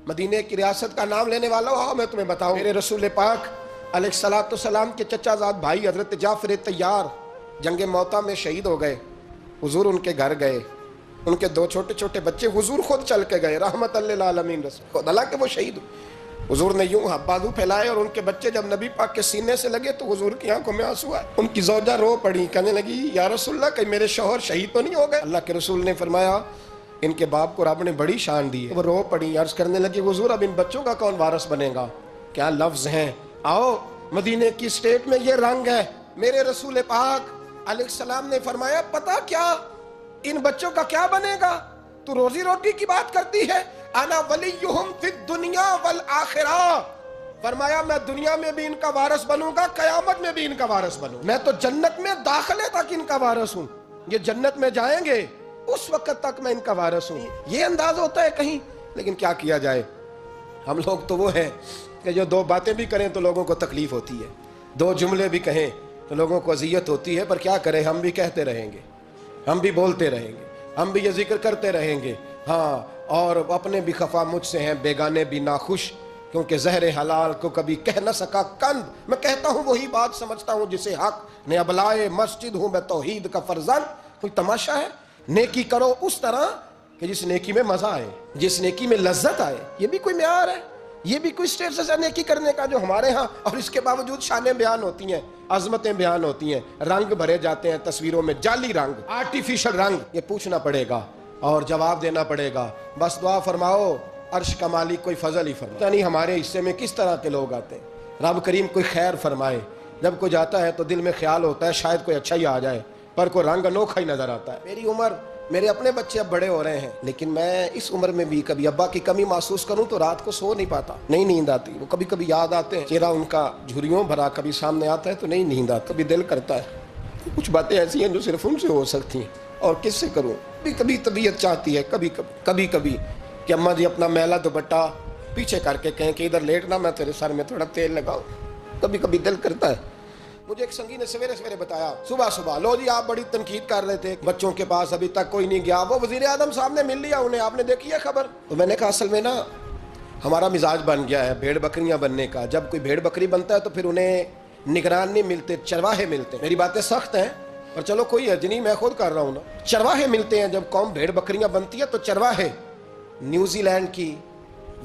مدینے کی ریاست کا نام لینے والا ہو میں تمہیں بتاؤں، میرے رسول پاک علیہ السلام کے چچا زاد بھائی حضرت جعفر طیار جنگ موتا میں شہید ہو گئے. حضور ان کے گھر گئے، ان کے 2 چھوٹے چھوٹے بچے حضور خود چل کے گئے، رحمت للعالمین رسول خود، حالانکہ وہ شہید. حضور نے یوں بازو پھیلائے اور ان کے بچے جب نبی پاک کے سینے سے لگے تو حضور کی آنکھوں میں آنسو آئے. ان کی زوجہ رو پڑی، کہنے لگی یا رسول اللہ کہیں میرے شوہر شہید تو نہیں ہو گئے؟ اللہ کے رسول نے فرمایا ان کے باپ کو رب نے بڑی شان دی ہے. وہ رو پڑی، عرض کرنے لگی حضور اب ان بچوں کا کون وارث بنے گا؟ کیا لفظ ہیں، آؤ مدینے کی اسٹیٹ میں یہ رنگ ہے. میرے رسول پاک علیہ السلام نے فرمایا پتا کیا ان بچوں کا کیا بنے گا؟ تو روزی روٹی کی بات کرتی ہے. انا ولیہم فی الدنیا والآخرہ، فرمایا میں دنیا میں بھی ان کا وارث بنوں گا، قیامت میں بھی ان کا وارث بنوں. میں تو جنت میں داخلے تک ان کا وارث ہوں، یہ جنت میں جائیں گے اس وقت تک میں ان کا وارث ہوں. یہ انداز ہوتا ہے کہیں، لیکن کیا کیا جائے، ہم لوگ تو وہ ہیں کہ جو 2 باتیں بھی کریں تو لوگوں کو تکلیف ہوتی ہے، 2 جملے بھی کہیں تو لوگوں کو اذیت ہوتی ہے. پر کیا کریں، ہم بھی کہتے رہیں گے، ہم بھی بولتے رہیں گے، ہم بھی یہ ذکر کرتے رہیں گے. ہاں، اور اپنے بھی خفا مجھ سے ہیں، بیگانے بھی ناخوش، کیونکہ زہر حلال کو کبھی کہہ نہ سکا کند. میں کہتا ہوں وہی بات سمجھتا ہوں جسے حق نے ابلائے مسجد ہوں میں توحید کا فرزند. کوئی تماشا ہے؟ نیکی کرو اس طرح کہ جس نیکی میں مزہ آئے، جس نیکی میں لذت آئے. یہ بھی کوئی معیار ہے، یہ بھی کوئی اسٹیٹس ہے نیکی کرنے کا جو ہمارے ہاں. اور اس کے باوجود شانیں بیان ہوتی ہیں، عظمتیں بیان ہوتی ہیں، رنگ بھرے جاتے ہیں تصویروں میں، جعلی رنگ، آرٹیفیشل رنگ. یہ پوچھنا پڑے گا اور جواب دینا پڑے گا. بس دعا فرماؤ عرش کا مالک کوئی فضل ہی فرمائے. نہیں ہمارے حصے میں کس طرح کے لوگ آتے ہیں، رب کریم کوئی خیر فرمائے. جب کوئی جاتا ہے تو دل میں خیال ہوتا ہے شاید کوئی اچھا ہی آ جائے، پر کوئی رنگ انوکھا ہی نظر آتا ہے. میری عمر، میرے اپنے بچے اب بڑے ہو رہے ہیں، لیکن میں اس عمر میں بھی کبھی ابا کی کمی محسوس کروں تو رات کو سو نہیں پاتا، نہیں نیند آتی. وہ کبھی کبھی یاد آتے ہیں، چہرہ ان کا جھریوں بھرا کبھی سامنے آتا ہے تو نہیں نیند آتی. کبھی دل کرتا ہے کچھ باتیں ایسی ہیں جو صرف ان سے ہو سکتی ہیں اور کس سے کروں. کبھی طبیعت چاہتی ہے کبھی کہ اماں جی اپنا میلا دوپٹہ پیچھے کر کے کہیں کہ ادھر لیٹنا، میں تیرے سر میں تھوڑا تیل لگاؤں. کبھی دل کرتا ہے. مجھے ایک سنگی نے سویرے بتایا، صبح لو جی آپ بڑی تنقید کر رہے تھے بچوں کے پاس ابھی تک کوئی نہیں گیا، وہ وزیر اعظم صاحب نے مل لیا انہیں، آپ نے دیکھی ہے خبر؟ تو میں نے کہا اصل میں نا ہمارا مزاج بن گیا ہے بھیڑ بکریاں بننے کا. جب کوئی بھیڑ بکری بنتا ہے تو پھر انہیں نگران نہیں ملتے، چرواہے ملتے. میری باتیں سخت ہیں پر چلو کوئی حرج نہیں، میں خود کر رہا ہوں نا. چرواہے ملتے ہیں. جب قوم بھیڑ بکریاں بنتی ہے تو چرواہے. نیوزی لینڈ کی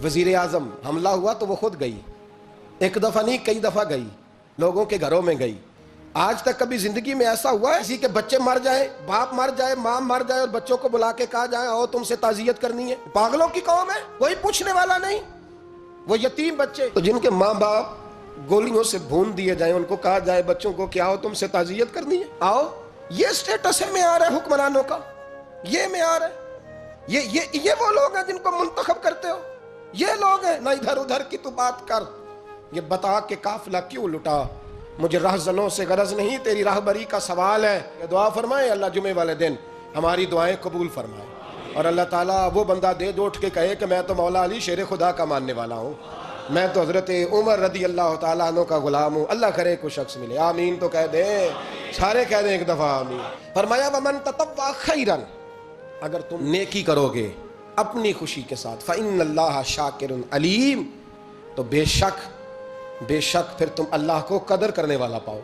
وزیر اعظم حملہ ہوا تو وہ خود گئی، ایک دفعہ نہیں کئی دفعہ گئی، لوگوں کے گھروں میں گئی. آج تک کبھی زندگی میں ایسا ہوا ہے کسی کے بچے مر جائیں، باپ مر جائے، ماں مر جائے اور بچوں کو بلا کے کہا جائے آؤ تم سے تعزیت کرنی ہے؟ پاگلوں کی قوم ہے، کوئی پوچھنے والا نہیں. وہ یتیم بچے تو جن کے ماں باپ گولیوں سے بھون دیے جائیں، ان کو کہا جائے بچوں کو کہ آؤ تم سے تعزیت کرنی ہے، آؤ. یہ سٹیٹس ہے، معیار ہے حکمرانوں کا، یہ معیار ہے. یہ وہ لوگ ہیں جن کو منتخب کرتے ہو، یہ لوگ ہیں. نہ ادھر ادھر کی تو بات کر، یہ بتا کہ قافلہ کیوں لٹا، مجھے رہزنوں سے غرض نہیں، تیری راہبری کا سوال ہے. دعا فرمائے اللہ جمعے والے دن ہماری دعائیں قبول فرمائے، اور اللہ تعالیٰ وہ بندہ دے جو اٹھ کے کہے کہ میں تو مولا علی شیر خدا کا ماننے والا ہوں، میں تو حضرت عمر رضی اللہ تعالیٰ عنہ کا غلام ہوں. اللہ کرے کوئی شخص ملے. آمین تو کہہ دیں، سارے کہہ دیں ایک دفعہ آمین. فرمایا ومن تطوع خیرا، اگر تم نیکی کرو گے اپنی خوشی کے ساتھ، فإن اللہ شاکر علیم، تو بے شک پھر تم اللہ کو قدر کرنے والا پاؤ.